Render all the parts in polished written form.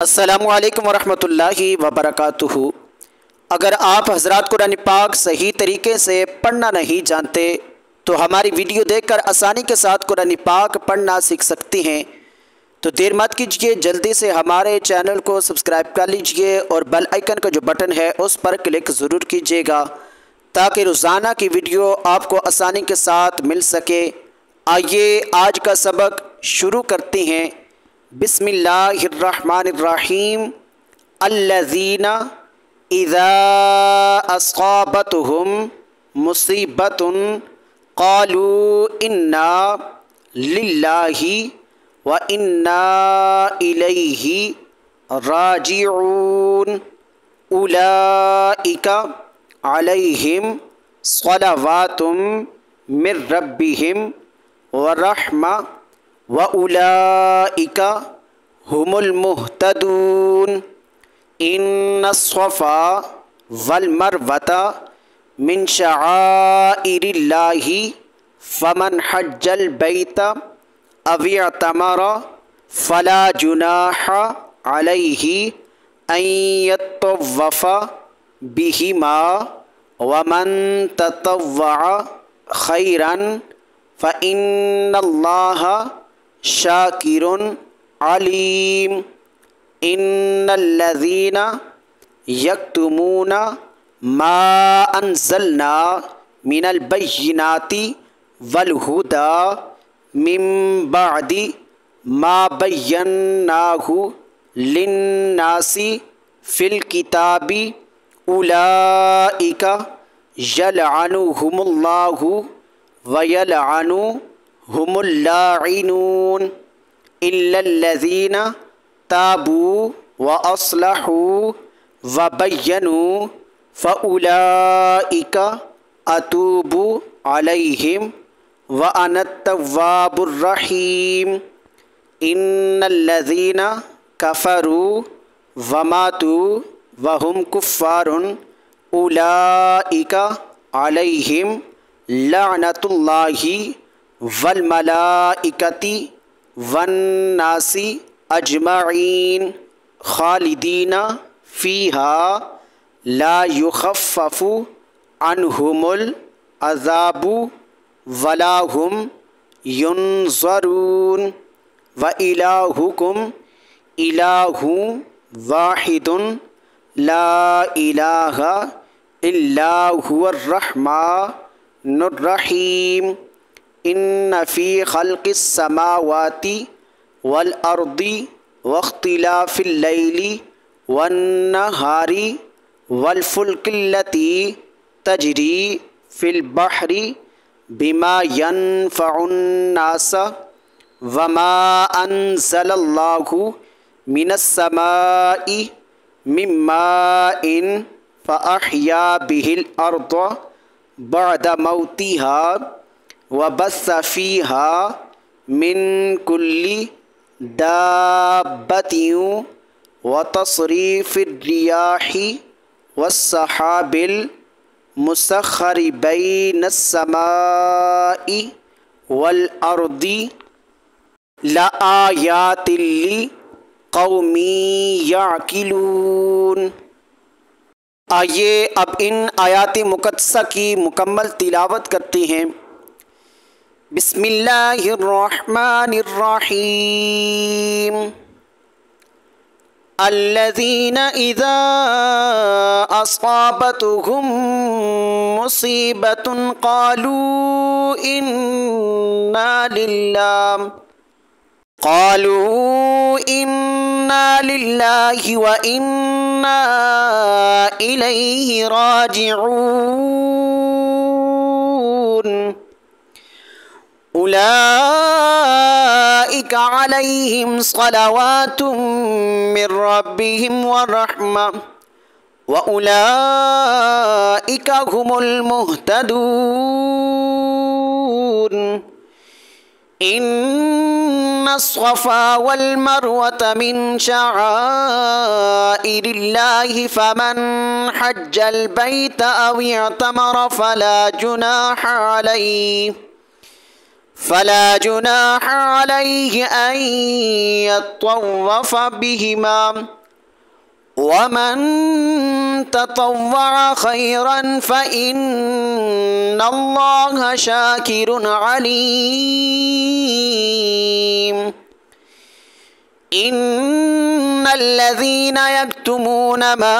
अस्सलामुअलैकुम वरहमतुल्लाहि वबरकातुहू। अगर आप हज़रात कुरान पाक सही तरीके से पढ़ना नहीं जानते तो हमारी वीडियो देखकर आसानी के साथ कुरान पाक पढ़ना सीख सकती हैं। तो देर मत कीजिए, जल्दी से हमारे चैनल को सब्सक्राइब कर लीजिए और बेल आइकन का जो बटन है उस पर क्लिक ज़रूर कीजिएगा ताकि रोज़ाना की वीडियो आपको आसानी के साथ मिल सके। आइए आज का सबक शुरू करते हैं। बिस्मिल्लाहिर्रहमानिर्रहीम। अल्लज़ीना इज़ा अस्क़ाबतहुम मुसीबतुन क़ालू इन्ना लिल्लाहि व इन्ना इलैहि राजिऊन। उलाइका अलैहिम स्वलवातुम मिर रब्बिहिम व रहमा व उलाइका हुमुल मुहतदून। इन्नस्सफ़ा वल मरवता मिन शआइरिल्लाहि फमन हज्जल बैता अविअतमरा फला जुनाहा अलैहि अन यत्तवफ़ा बिहिमा वमन ततव्वअ खैरन फ़इन्नल्लाहा शाकिरुन अलीम। इन्नल्लज़ीना यक्तुमूना मा अंज़लना मिनल बय्यिनाति वल हुदा मिन बअदि मा बय्यन्नाहु लिन्नासि फ़िल किताबि उलाइका यलअनुहुमुल्लाहु व यलअनुहुमुल लाइनून इल्लल्लज़ीना ताबू व अस्लहू व बय्यनू फ़उलाइका अतूबु अलैहिम व अनत्तव्वाबुर रहीम। इन्नल्लज़ीना कफ़रू व मातू व हुम कुफ़्फ़ारुन उलाइका अलैहिम लअनतुल्लाहि वल मलाइकति वन्नासि अजमईन खालिदीना फ़ीहा ला युख़फ़्फ़फ़ु अन्हुमुल अज़ाबु वला हुम युनज़रून। व इलाहुकुम इलाहु वाहिदुन ला इलाहा इल्ला हुवर रहमानुर रहीम। इन्न फ़ी ख़ल्क़िस समावाति वल अर्दि वख्तिलाफ़िल लैलि वन नहारि वल फ़ुल्किल्लती तजरी फ़िल बहरि बिमा यनफ़उन नास वमा अंज़लल्लाहु मिनस समाई मिम्माइन फ़अह्या बिहिल अर्द बअद मौतिहा व बस्स फ़ीहा मिन कुल्ली दाब्बतिन व तस्रीफ़िर रियाहि वस्सहाबिल मुसख्खरि बैनस समाई वल अर्दि लआयातिल लिक़ौमि याक़िलून। आइए अब इन आयात मुक़द्दसा की मुकम्मल तिलावत करते हैं। बिस्मिल्लाहिर्रहमानिर्रहीम। अल्लज़ीना इज़ा अस्क़ाबतहुम मुसीबतुन क़ालू इन्ना लिल्लाहि व इन्ना इलैहि राजिऊन। उलाइका अलैहिम स्वलवातुम मिर रब्बिहिम व रहमा व उलाइका हुमुल मुहतदून। इन्नस्सफ़ा वल मरवता मिन शआइरिल्लाहि फमन हज्जल बैता अव इअतमरा फला जुनाहा अलैहि فلا جناح عليه أن يطوف بهما ومن تطوع خيرا فإن الله شاكر عليم. إن الذين يكتمون ما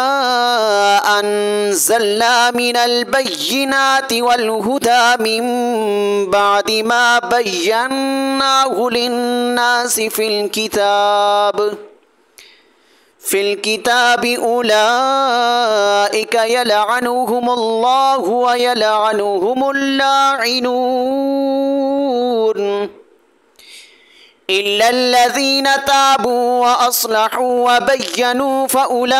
أنزلنا من البينات والهدى من بعد ما بيناه للناس في الكتاب أولئك يلعنهم الله ويلعنهم اللاعنون إلا الذين تابوا وأصلحوا وبينوا فأولئك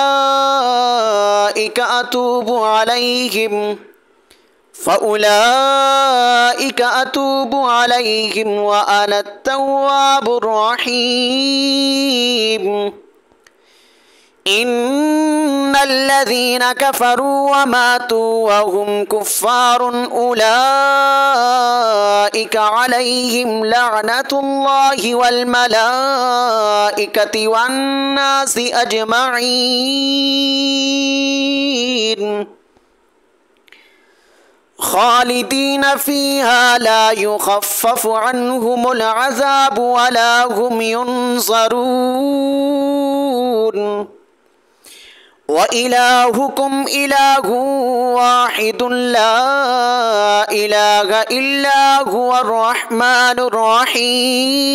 أتوب عليهم وأنا التواب الرحيم. إن الذين كفروا وماتوا وهم كفار أولئك عليهم لعنة الله والملائكة والناس أجمعين خالدين فيها لا يخفف عنهم العذاب ولا هم ينظرون. وإلهكم إله واحد لا إله إلا هو الرحمن الرحيم.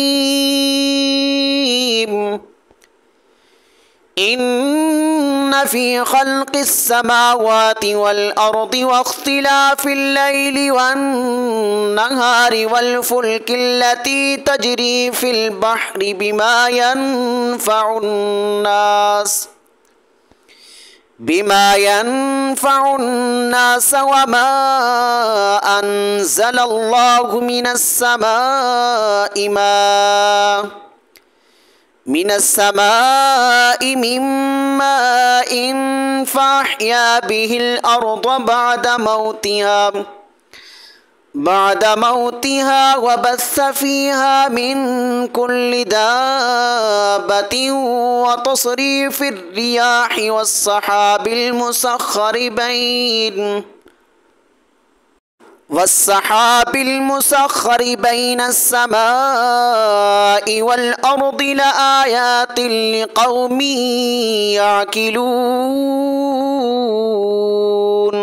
إن في خلق السماوات والأرض واختلاف الليل والنهار والفلك التي تجري في البحر بما ينفع الناس وما أنزل الله من السماء من ماء فأحيا به الأرض بعد موتها وبث فيها من كل دابة وتصريف الرياح والسحاب المسخر بين السماء والأرض لآيات لقوم يعقلون.